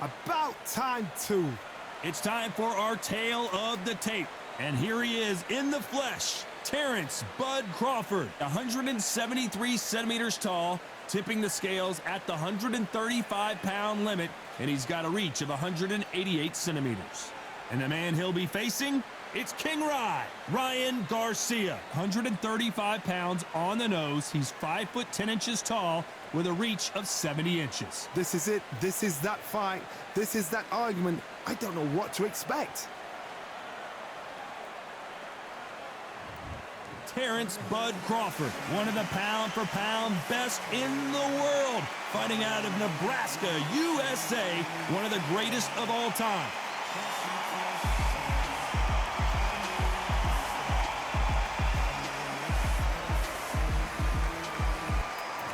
About time, too. It's time for our tale of the tape. And here he is in the flesh. Terrance Bud Crawford, 173 centimeters tall, tipping the scales at the 135-pound limit, and he's got a reach of 188 centimeters. And the man he'll be facing, it's King Ryan Garcia, 135 pounds on the nose. He's 5 foot 10 inches tall with a reach of 70 inches. This is it. This is that fight. This is that argument. I don't know what to expect. Terrance Bud Crawford, one of the pound-for-pound best in the world, fighting out of Nebraska, USA, one of the greatest of all time.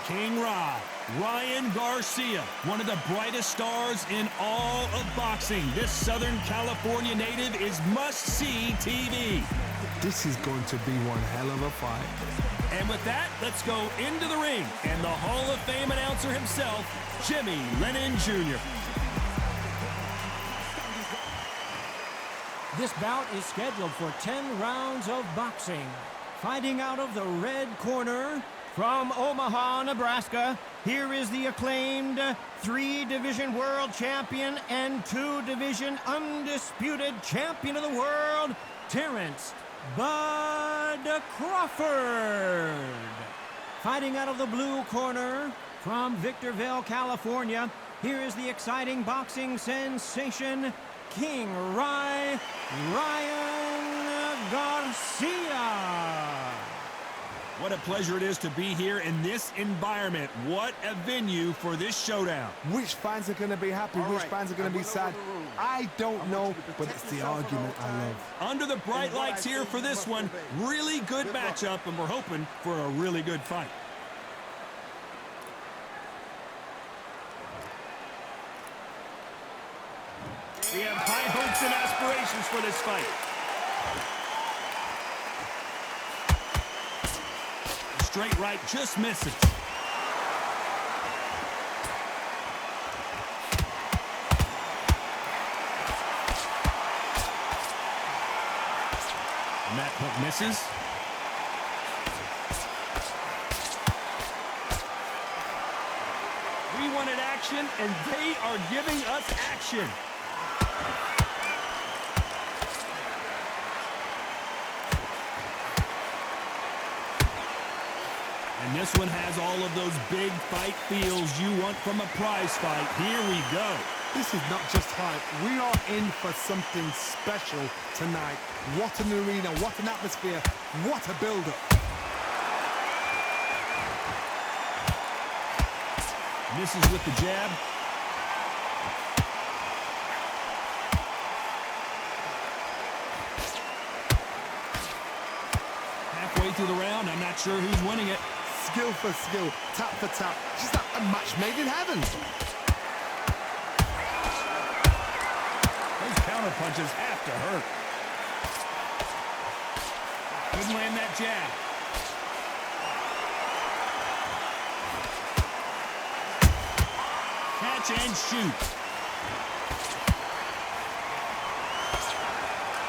King Ryan Garcia, one of the brightest stars in all of boxing. This Southern California native is must-see TV. This is going to be one hell of a fight. And with that, let's go into the ring. And the Hall of Fame announcer himself, Jimmy Lennon Jr. This bout is scheduled for 10 rounds of boxing. Fighting out of the red corner, from Omaha, Nebraska, here is the acclaimed 3-division world champion and 2-division undisputed champion of the world, Terrance Bud Crawford. Fighting out of the blue corner, from Victorville, California, here is the exciting boxing sensation, King Ryan Garcia. What a pleasure it is to be here in this environment. What a venue for this showdown. Which fans are going to be happy? Which fans are going to be sad? I don't know, but it's the argument I love. Under the bright lights here for this one, really good matchup, and we're hoping for a really good fight. We have high hopes and aspirations for this fight. Straight right just misses. And that hook misses. We wanted action, and they are giving us action. And this one has all of those big fight feels you want from a prize fight. Here we go. This is not just hype. We are in for something special tonight. What an arena, what an atmosphere, what a build-up. Misses with the jab. Halfway through the round, I'm not sure who's winning it. Skill for skill, tap for tap. Just like a match made in heaven. Those counter punches have to hurt. Couldn't land that jab. Catch and shoot.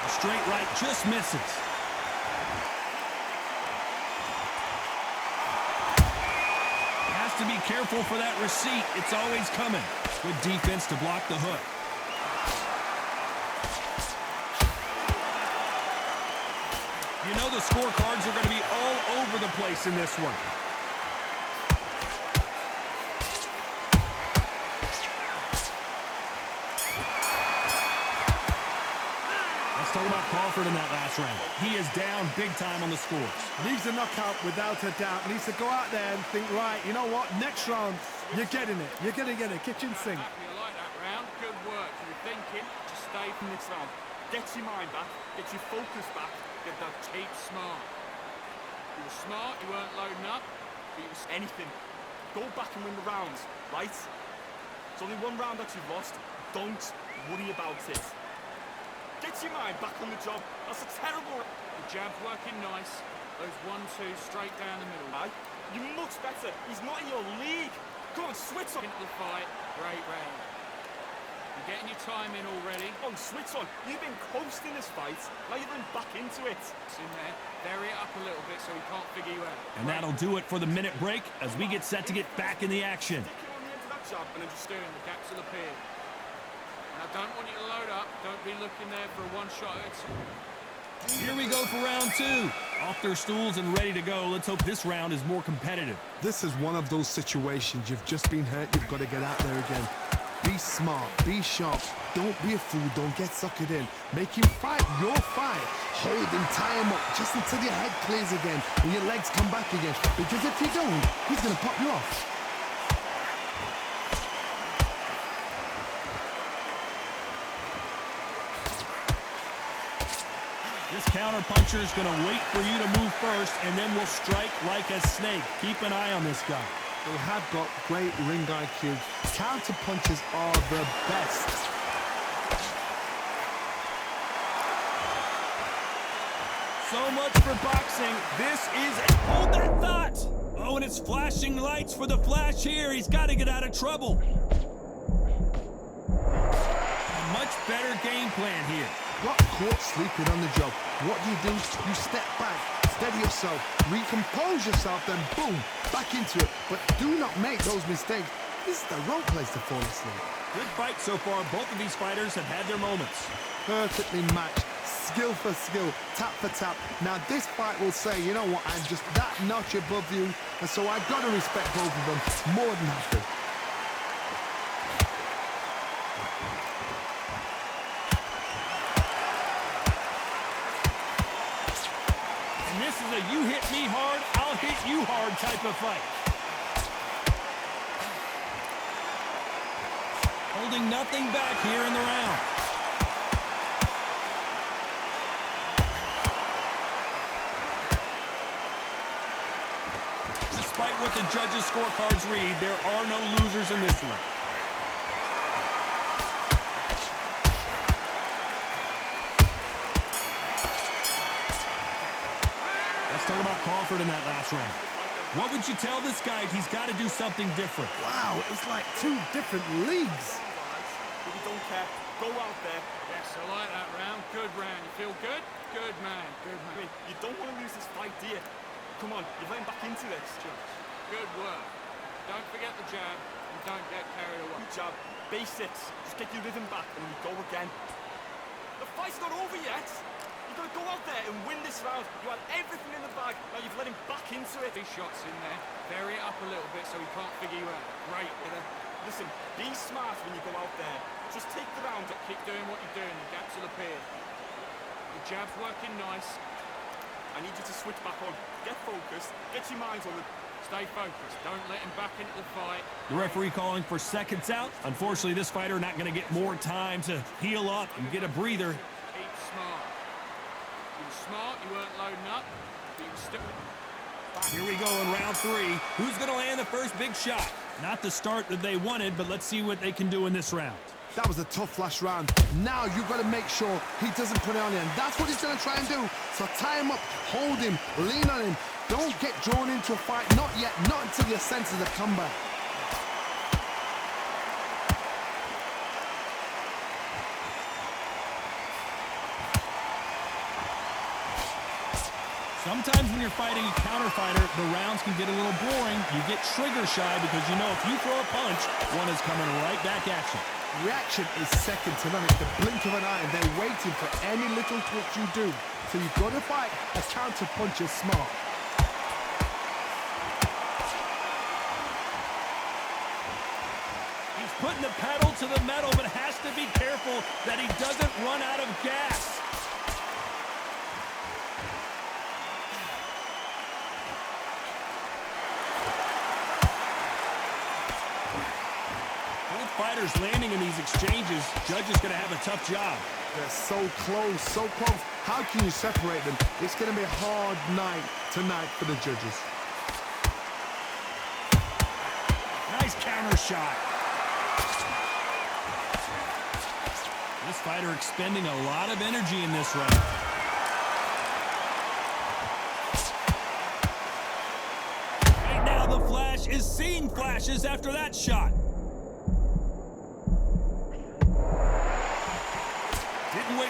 A straight right just misses. To be careful for that receipt. It's always coming. Good defense to block the hook. You know the scorecards are going to be all over the place in this one. Let's talk about Crawford in that last round. He is down big time on the scores. Needs a knockout without a doubt. Needs to go out there and think, right, you know what? Next round, you're getting it. You're going to get it. Kitchen sink. You like that round? Good work. You were thinking, just stay from this round. Get your mind back. Get your focus back. Get that tape smart. You were smart. You weren't loading up. But you was anything. Go back and win the rounds, right? It's only one round that you've lost. Don't worry about it. Get your mind back on the job. That's a terrible... The jab's working nice. Those 1-2 straight down the middle. Aye. You're much better. He's not in your league. Come on, switch up. Into the fight. Great round. getting your time in already. Oh, switch on. You've been coasting this fight. Now you're back into it. It's in there. Vary it up a little bit so he can't figure you out. And that'll do it for the minute break as we get set to get back in the action. Stick it on the end of that jab And then just doing the gaps will appear. And I don't want you to load up. Don't be looking there for a one shot at a time. Here we go for round two. Off their stools and ready to go. Let's hope this round is more competitive. This is one of those situations. You've just been hurt. You've got to get out there again. Be smart. Be sharp. Don't be a fool. Don't get suckered in. Make him fight your fight. Hold him, tie him up just until your head clears again and your legs come back again. Because if you don't, he's going to pop you off. This counter-puncher is going to wait for you to move first, and then will strike like a snake. Keep an eye on this guy. They have got great ring IQ. Counter punches are the best. So much for boxing. This is... Hold that thought! Oh, and it's flashing lights for the Flash here. He's got to get out of trouble. A much better game plan here. Got caught sleeping on the job. What do? You step back, steady yourself, recompose yourself, then boom, back into it. But do not make those mistakes. This is the wrong place to fall asleep. Good fight so far. Both of these fighters have had their moments. Perfectly matched, skill for skill, tap for tap. Now this fight will say, you know what, I'm just that notch above you, and so I've got to respect both of them more than happy. This is a you hit me hard, I'll hit you hard type of fight. Holding nothing back here in the round. Despite what the judges' scorecards read, there are no losers in this one. Talk about Crawford in that last round. What would you tell this guy if he's got to do something different? Wow, it's like two different leagues. If you don't care, go out there. Yes, I like that round. Good round. You feel good? Good man. Good I man. mean, you don't want to lose this fight, do you? Come on, you're getting back into this. Good work. Don't forget the jab and don't get carried away. Good job. Basics. Just get your rhythm back and we go again. The fight's not over yet. You've got to go out there and win this round. You had everything in the bag. Now you've let him back into it. These shots in there. Vary it up a little bit so he can't figure you out. Great. Listen, be smart when you go out there. Just take the round. Keep doing what you're doing. The gaps will appear. The jab's working nice. I need you to switch back on. Get focused. Get your mind on it. Stay focused. Don't let him back into the fight. The referee calling for seconds out. Unfortunately, this fighter not going to get more time to heal up and get a breather. Keep smart. You were smart. You weren't loading up. You were still... Here we go in round three. Who's going to land the first big shot? Not the start that they wanted, but let's see what they can do in this round. That was a tough last round. Now you've got to make sure he doesn't put it on you, and that's what he's going to try and do. So tie him up, hold him, lean on him. Don't get drawn into a fight. Not yet. Not until your senses have come back. Sometimes when you're fighting a counter fighter, the rounds can get a little boring. You get trigger shy because you know if you throw a punch, one is coming right back at you. Reaction is second to none. It's the blink of an eye, and they're waiting for any little twitch you do. So you've got to fight a counter puncher smart. He's putting the pedal to the metal, but has to be careful that he doesn't run out of gas. Fighters landing in these exchanges, judge is going to have a tough job. They're so close, so close. How can you separate them? It's going to be a hard night tonight for the judges. Nice counter shot. This fighter expending a lot of energy in this round. Right now, the Flash is seeing flashes after that shot.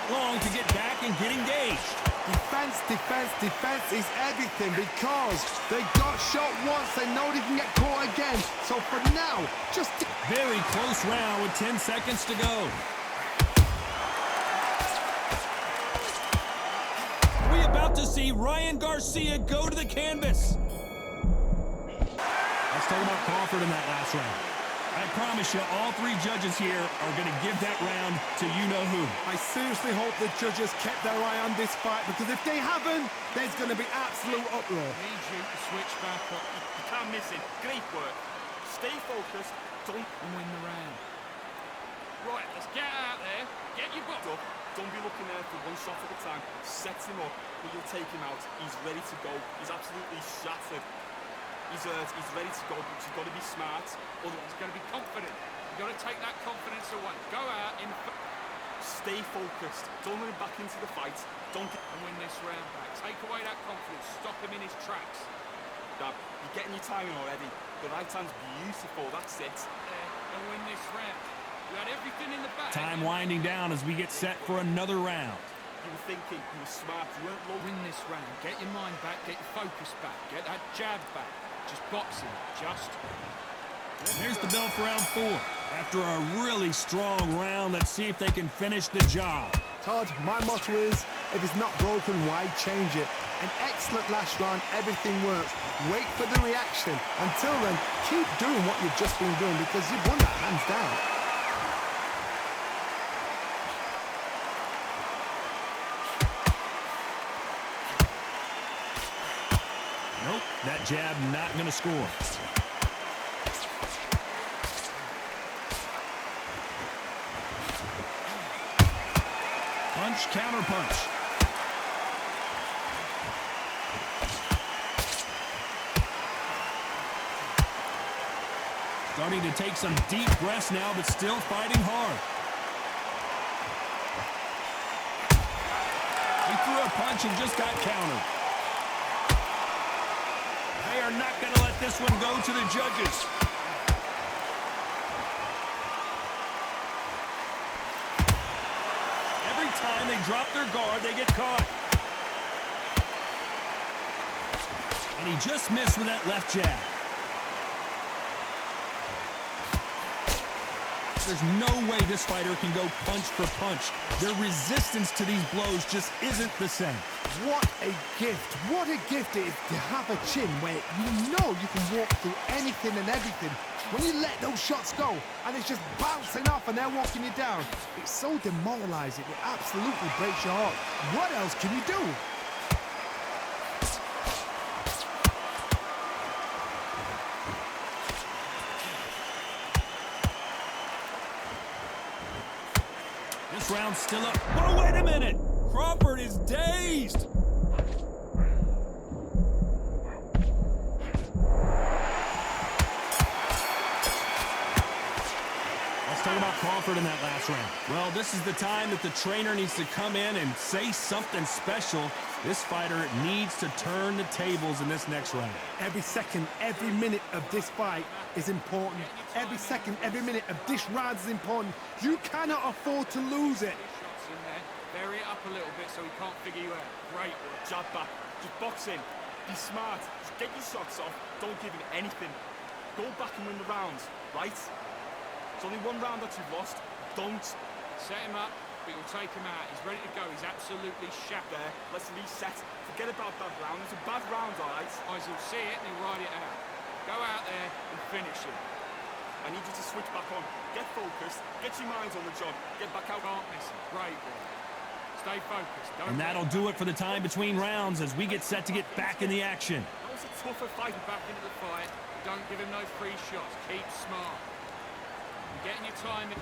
that long to get back and get engaged. Defense, defense, defense is everything because they got shot once. They know they can get caught again. So for now, just... Very close round with 10 seconds to go. We about to see Ryan Garcia go to the canvas. Let's talk about Crawford in that last round. I promise you, all three judges here are going to give that round to you-know-who. I seriously hope the judges kept their eye on this fight because if they haven't, there's going to be absolute uproar. Need you to switch back up. You can't miss it. Great work. Stay focused. Don't Win the round. Right, let's get out there. Get your butt up. Don't be looking there for one shot at a time. Set him up, but you'll take him out. He's ready to go. He's absolutely shattered. He's ready to go, but you've got to be smart. Otherwise, he's going to be confident. You've got to take that confidence away. Go out in... Stay focused. Don't let him back into the fight. Don't get... And win this round back. Take away that confidence. Stop him in his tracks. Dad, you're getting your timing already. The right hand's beautiful. That's it. There, and win this round. You had everything in the bag. Time winding down as we get set for another round. You were thinking. You were smart. You weren't low. Win this round. Get your mind back. Get your focus back. Get that jab back. Just boxing. Just... Here's the bell for round 4. After a really strong round, let's see if they can finish the job. Todd, my motto is, if it's not broken, why change it? An excellent last round, everything works. Wait for the reaction. Until then, keep doing what you've just been doing because you've won that hands down. Nope, that jab not going to score. Punch, counter punch. Starting to take some deep breaths now, but still fighting hard. He threw a punch and just got countered. They are not going to let this one go to the judges. Every time they drop their guard, they get caught. And he just missed with that left jab. There's no way this fighter can go punch for punch. Their resistance to these blows just isn't the same. What a gift. What a gift it is to have a chin where you know you can walk through anything and everything. When you let those shots go and it's just bouncing off and they're walking you down, it's so demoralizing. It absolutely breaks your heart. What else can you do? This round's still up. Whoa, wait a minute! Crawford is dazed! Let's talk about Crawford in that last round. Well, this is the time that the trainer needs to come in and say something special. This fighter needs to turn the tables in this next round. Every second, every minute of this fight is important. Every second, every minute of this round is important. You cannot afford to lose it. Shots in there. Vary it up a little bit so he can't figure you out. Great work. Jab back. Just box in. Be smart. Just get your shots off. Don't give him anything. Go back and win the rounds, right? It's only one round that you've lost. Don't. Set him up, but you'll take him out. He's ready to go. He's absolutely shattered. There. Let's reset. Forget about that round. It's a bad round, all right? Guys will see it and he'll ride it out. Go out there and finish it. I need you to switch back on. Get focused. Get your minds on the job. Get back out. Can't miss him. Great ball. Stay focused. Don't And that'll do it for the time between rounds as we get set to get back in the action. That was a tougher fight. back into the fight. Don't give him those free shots. Keep smart. You're getting your time in.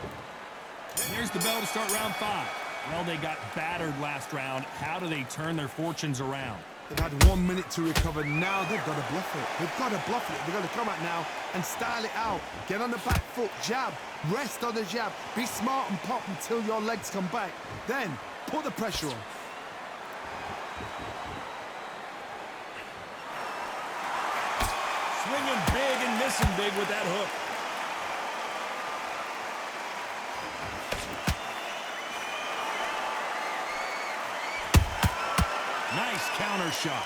Here's the bell to start round 5. Well, they got battered last round. How do they turn their fortunes around? They've had 1 minute to recover. Now they've got to bluff it. They've got to bluff it. They've got to come out now and style it out. Get on the back foot, jab, rest on the jab. Be smart and pop until your legs come back. Then put the pressure on. Swinging big and missing big with that hook. Nice counter shot.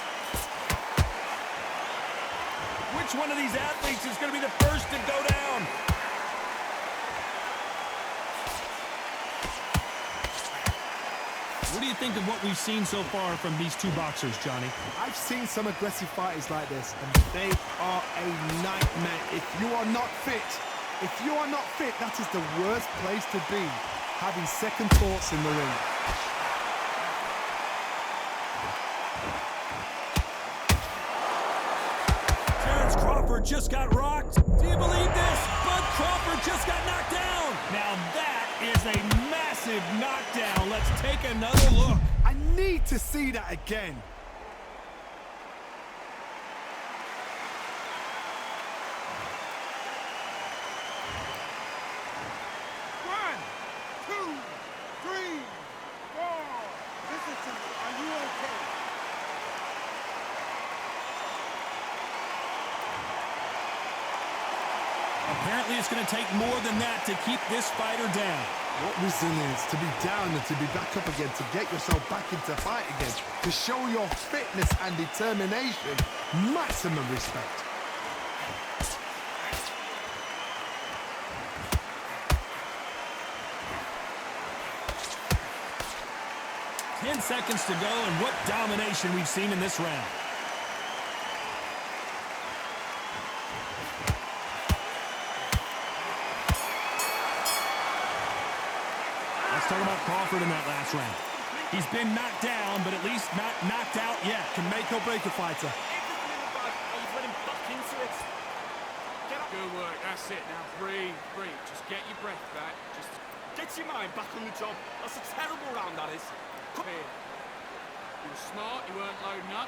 Which one of these athletes is going to be the first to go down? What do you think of what we've seen so far from these two boxers, Johnny? I've seen some aggressive fighters like this, and they are a nightmare. If you are not fit, that is the worst place to be, having second thoughts in the ring. Terrance Crawford just got rocked. Do you believe this? Bud Crawford just got knocked down. Now that is a massive knockdown. Let's take another look. I need to see that again. One, two, three, four. Listen to me. Are you okay? Apparently it's going to take more than that to keep this fighter down. What resilience, to be down and to be back up again, to get yourself back into fight again, to show your fitness and determination. Maximum respect. Ten seconds to go, and what domination we've seen in this round. Let's talk about Crawford in that last round. He's been knocked down, but at least not knocked out yet. Can make or break a fighter. Everything in the bag, or you've let him back into it. Get up. Good work, that's it. Now breathe, breathe. Just get your breath back. Just Get your mind back on the job. That's a terrible round, that is. come here. You were smart, you weren't loading up,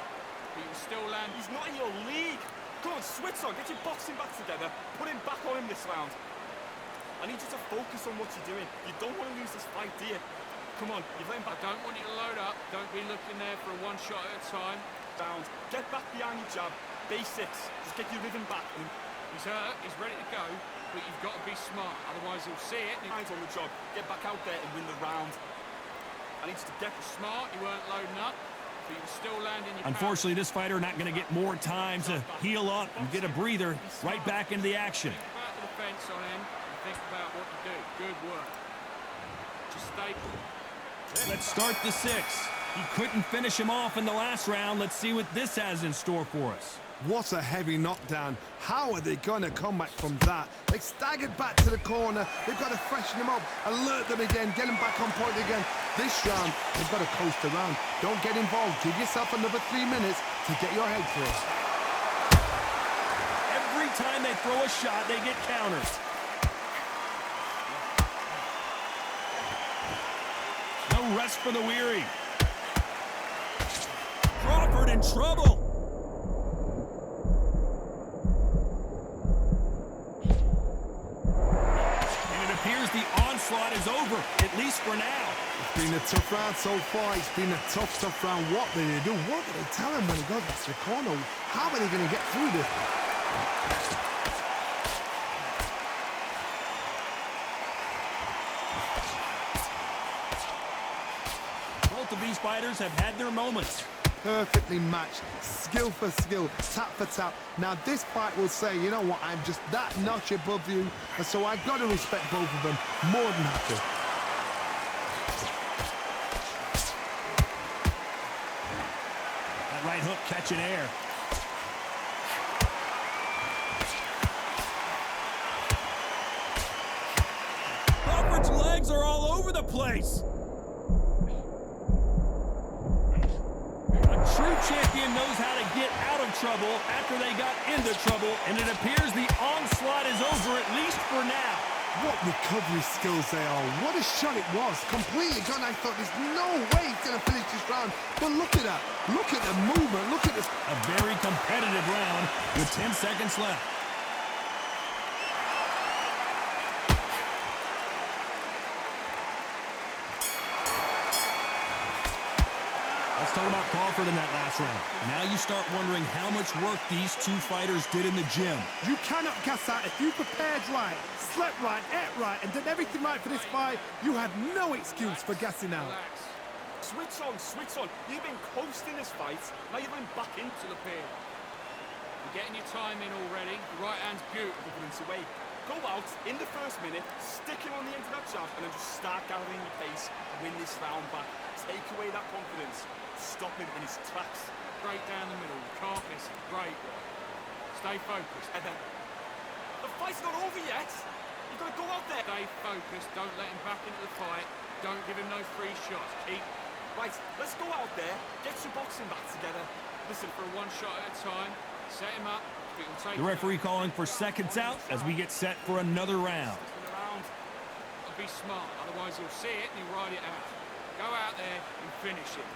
but you were still landing. He's not in your league. Come on, switch on. Get your boxing back together. Put him back on him this round. I need you to focus on what you're doing. You don't want to lose this fight, do you? Come on, you've let him I back don't want you to load up. Don't be looking there for a one shot at a time. down. Get back behind your jab. Basics. Just get your rhythm back. He's hurt, he's ready to go, but you've got to be smart. Otherwise he'll see it. Hands on the job. Get back out there and win the round. I need you to get Smart, you weren't loading up, but you were still landing your Unfortunately, this fighter not going to get more time to heal up and get a breather right back into the action. Think about the defense on him and think about what you do. Good work. Just stay. Let's start the sixth. He couldn't finish him off in the last round. Let's see what this has in store for us. What a heavy knockdown. How are they going to come back from that? They staggered back to the corner. They've got to freshen them up, alert them again, get them back on point again. This round, they've got to coast around. Don't get involved. Give yourself another 3 minutes to get your head through. Every time they throw a shot, they get counters. No rest for the weary. Crawford in trouble. And it appears the onslaught is over, at least for now. It's been a tough round so far. It's been a tough round. What do they do? What do they tell him when he goes back to the corner? How are they going to get through this? Both of these fighters have had their moments. Perfectly matched, skill for skill, tap for tap. Now this fight will say, you know what, I'm just that notch above you, and so I've got to respect both of them more than happy. That right hook catching air. Crawford's legs are all over the place. True champion knows how to get out of trouble after they got into trouble, and it appears the onslaught is over, at least for now. What recovery skills they are. What a shot it was. Completely gone. I thought there's no way he's going to finish this round. But look at that. Look at the movement. Look at this. A very competitive round with 10 seconds left. Let's talk about Crawford in that last round. Now you start wondering how much work these two fighters did in the gym. You cannot gas out. If you prepared right, slept right, ate right, and did everything right for this fight, you have no excuse for gassing out. Relax. Switch on, switch on. You've been coasting this fight. Now you're going back into the pin. You're getting your time in already. Your right hand's beautiful. Movements away. Go out in the first minute, stick him on the end of that jab, and then just start gathering your pace. Win this round back. Take away that confidence. Stop him in his tracks. Great down the middle. You can't miss it. Great. Stay focused. And then the fight's not over yet. You've got to go out there. Stay focused. Don't let him back into the fight. Don't give him no free shots. Keep. Right, let's go out there. Get your boxing back together. Listen, for a one shot at a time. Set him up. The referee calling for seconds out as we get set for another round. Be smart, otherwise he'll see it and he'll ride it out. Go out there and finish it.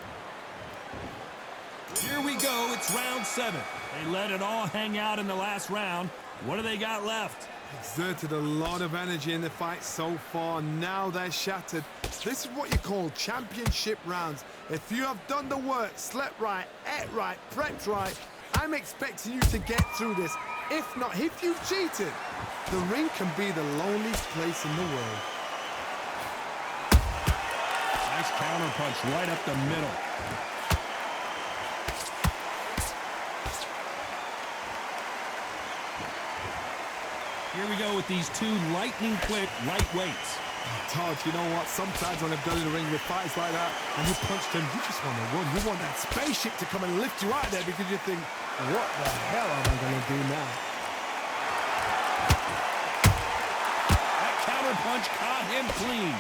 Here we go, it's round 7. They let it all hang out in the last round. What do they got left? Exerted a lot of energy in the fight so far. Now they're shattered. This is what you call championship rounds. If you have done the work, slept right, ate right, prepped right, I'm expecting you to get through this. If not, if you've cheated, the ring can be the loneliest place in the world. Nice counter punch right up the middle. Here we go with these two lightning quick lightweights. Todd, you know what? Sometimes when I've done in the ring with fights like that, and you punch them, you just want to run. You want that spaceship to come and lift you out there because you think, what the hell am I going to do now? That counter punch caught him clean.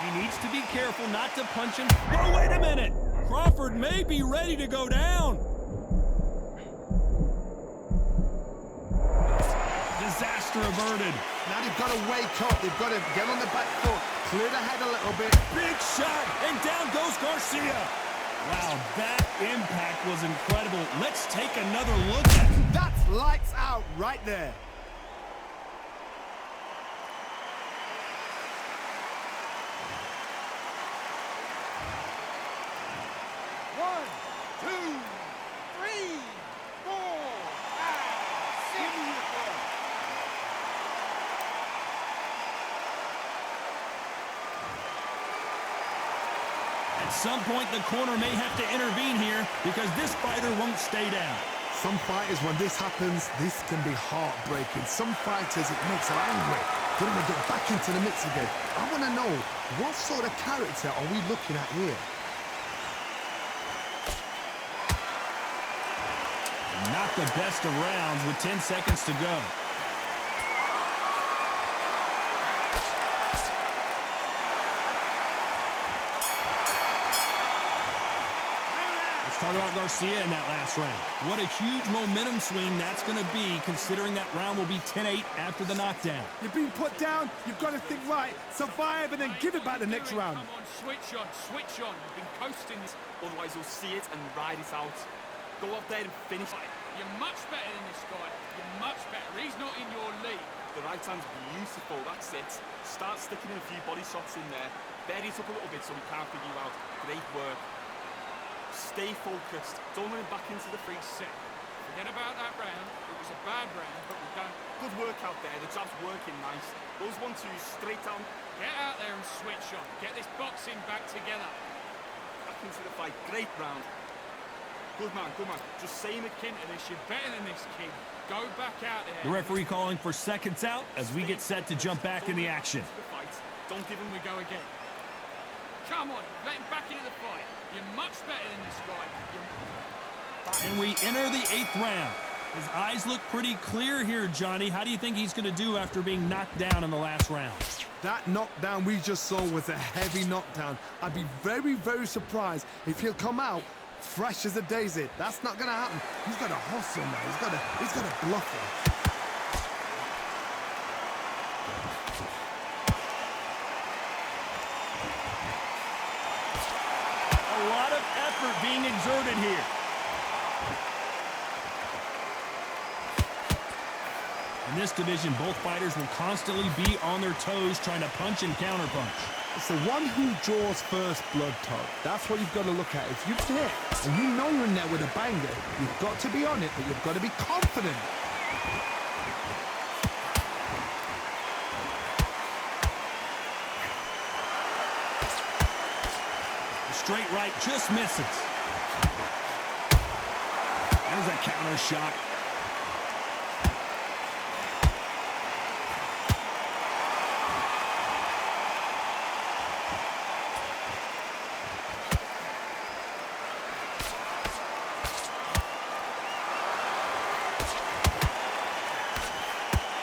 He needs to be careful not to punch him. Oh, wait a minute! Crawford may be ready to go down. Disaster averted. Now they've got to wake up. They've got to get on the back foot, clear the head a little bit. Big shot, and down goes Garcia. Wow, that impact was incredible. Let's take another look at it. That's lights out right there. One, two, three, four, five, six. Give me your ball. At some point, the corner may have to intervene here because this fighter won't stay down. Some fighters, when this happens, this can be heartbreaking. Some fighters, it makes them angry. Then they get back into the mix again. I want to know, what sort of character are we looking at here? Not the best of rounds with 10 seconds to go. Let's talk about Garcia in that last round. What a huge momentum swing that's going to be, considering that round will be 10-8 after the knockdown. You've been put down, you've got to think right, survive, and then give it back the next round. Come on, switch on, switch on. You've been coasting this. Otherwise you'll see it and ride it out. Go out there and finish. You're much better than this guy. You're much better. He's not in your league. The right hand's beautiful, that's it. Start sticking in a few body shots in there. Bury it up a little bit so we can't figure you out. Great work. Stay focused. Don't let him back into the free set. Forget about that round. It was a bad round, but we've done. Good work out there. The jab's working nice. Those 1-2s straight down. Get out there and switch on. Get this boxing back together. Back into the fight. Great round. Good man, good man. Just saying it, Akin to this, you're better than this kid. Go back out there. The referee calling for seconds out as we get set to jump back in the action. Don't give him, we go again. Come on, let him back into the fight. You're much better than this guy. And we enter the 8th round. His eyes look pretty clear here, Johnny. How do you think he's going to do after being knocked down in the last round? That knockdown we just saw was a heavy knockdown. I'd be very, very surprised if he'll come out fresh as a daisy. That's not going to happen. He's got to hustle now. He's got to bluff him. A lot of effort being exerted here. In this division, both fighters will constantly be on their toes trying to punch and counterpunch. It's the one who draws first blood, Todd. That's what you've got to look at. If you're there and you know you're in there with a banger, you've got to be on it, but you've got to be confident. Straight right just misses. There's a counter shot.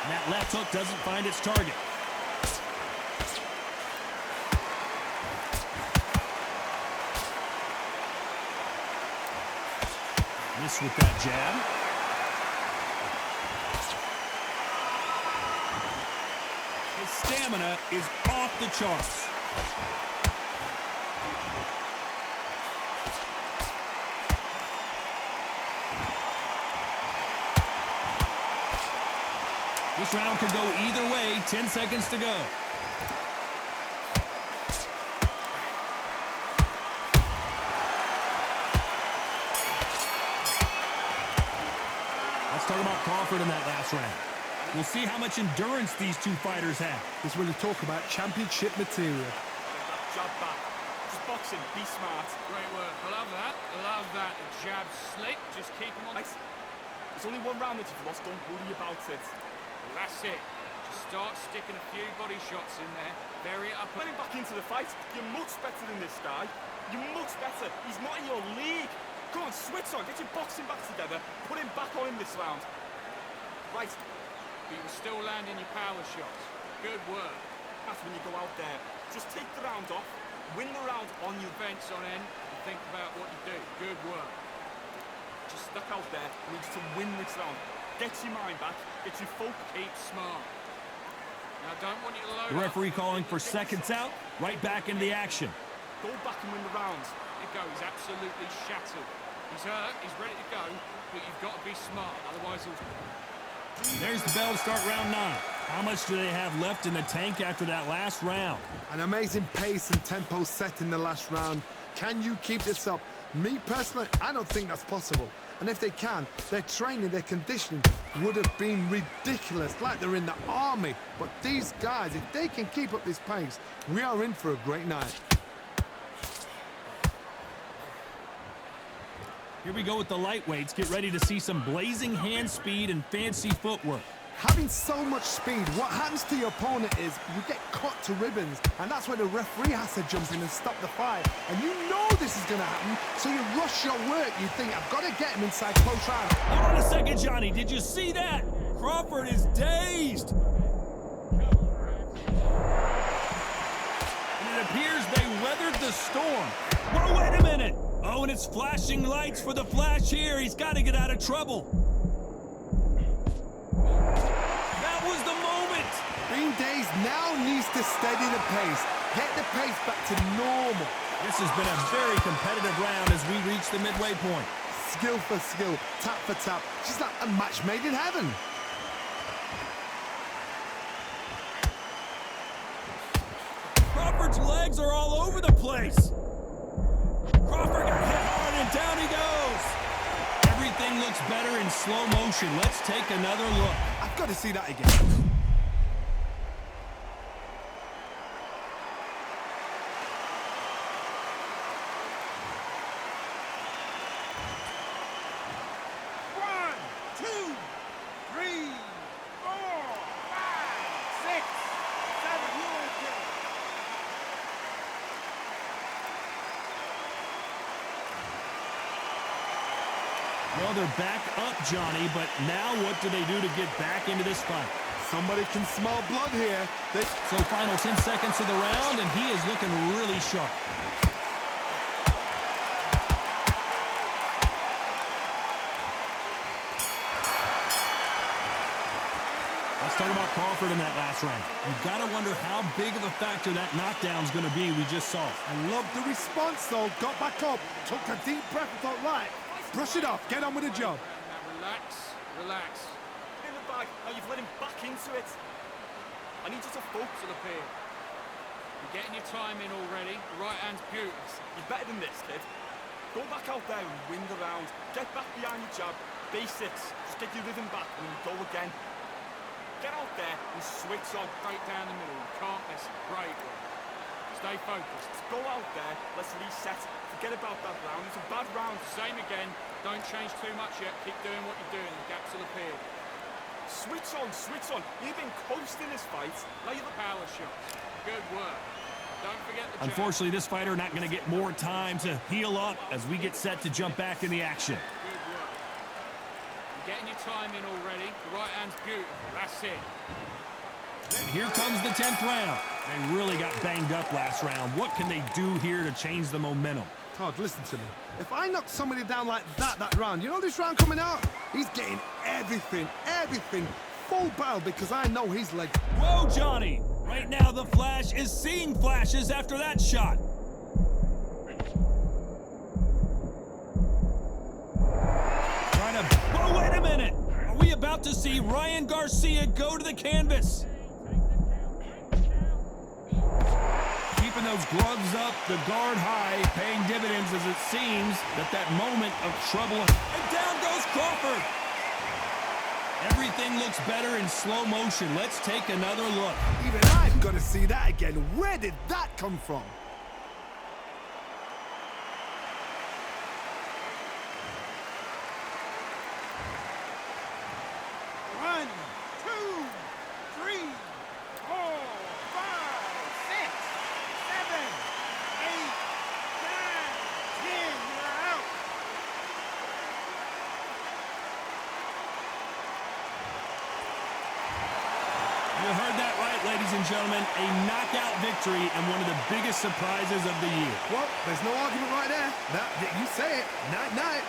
And that left hook doesn't find its target. Miss with that jab. His stamina is off the charts. This round could go either way. 10 seconds to go. Let's talk about Crawford in that last round. We'll see how much endurance these two fighters have. This is when you talk about championship material. Jab back. Just boxing. Be smart. Great work. I love that. I love that. A jab slick. Just keep him on. Nice. There's only one round that you've lost. Don't worry about it. Well, that's it. Just start sticking a few body shots in there. Vary it up. Getting back into the fight. You're much better than this guy. You're much better. He's not in your league. Come on, switch on. Get your boxing back together. Put him back on him this round. Right. But you were still landing your power shots. Good work. That's when you go out there. Just take the round off. Win the round on your Fence on end and think about what you do. Good work. Just stuck out there. You need to win this round. Get your mind back. Get your focus. Keep smart. Now, don't want you to load The referee up. calling for seconds out. Right back into the action. Go back and win the rounds. There you go. He's absolutely shattered. He's hurt. He's ready to go. But you've got to be smart. Otherwise, he'll... There's the bell to start round 9. How much do they have left in the tank after that last round? An amazing pace and tempo set in the last round. Can you keep this up? Me personally, I don't think that's possible. And if they can, their training, their conditioning would have been ridiculous, like they're in the army. But these guys, if they can keep up this pace, we are in for a great night. Here we go with the lightweights. Get ready to see some blazing hand speed and fancy footwork. Having so much speed, what happens to your opponent is you get cut to ribbons, and that's where the referee has to jump in and stop the fight. And you know this is going to happen, so you rush your work. You think, I've got to get him inside close round. Hold on a second, Johnny. Did you see that? Crawford is dazed. And it appears they weathered the storm. Whoa, wait a minute. Oh, and it's flashing lights for the flash here. He's got to get out of trouble. That was the moment. Being dazed now needs to steady the pace. Get the pace back to normal. This has been a very competitive round as we reach the midway point. Skill for skill, tap for tap. Just like a match made in heaven. Crawford's legs are all over the place. Crawford got hit hard and down he goes. Everything looks better in slow motion. Let's take another look. I've got to see that again. Well, they're back up, Johnny, but now what do they do to get back into this fight? Somebody can smell blood here. So final 10 seconds of the round, and he is looking really sharp. Let's talk about Crawford in that last round. You've got to wonder how big of a factor that knockdown's going to be we just saw. I love the response, though. Got back up, took a deep breath and thought, right, brush it off, get on with the job. Now relax, relax. In the bag. Now you've let him back into it. I need you to focus. To the pier. You're getting your time in already. The right hand's beautiful. You're better than this, kid. Go back out there and win the round. Get back behind your jab. Basics. Just get your rhythm back and go again. Get out there and switch on. Straight down the middle. You can't miss it. Great work. Stay focused. Let's go out there, let's reset. Forget about that round. It's a bad round. Same again. Don't change too much yet. Keep doing what you're doing. The gaps will appear. Switch on, switch on. You've been coasting this fight. Now you're the Power shots. Good work. Don't forget the jab. Unfortunately, this fighter not going to get more time to heal up as we get set to jump back in the action. Good work. You're getting your time in already. The right hand's beautiful. That's it. And here comes the 10th round. They really got banged up last round. What can they do here to change the momentum? Todd, listen to me. If I knock somebody down like that round, you know this round coming out? He's getting everything, full barrel because I know his legs. Whoa, Johnny! Right now, the Flash is seeing flashes after that shot. Trying to... Whoa, wait a minute! Are we about to see Ryan Garcia go to the canvas? Keeping those gloves up, the guard high, paying dividends as it seems that moment of trouble. And down goes Crawford! Everything looks better in slow motion. Let's take another look. Even I've got to see that again. Where did that come from? One, two, three, 4, 5, 6, 7, 8, 9, 10. You're out. You heard that right, ladies and gentlemen. A knockout victory and one of the biggest surprises of the year. Well, there's no argument right there. You say it. Night-night.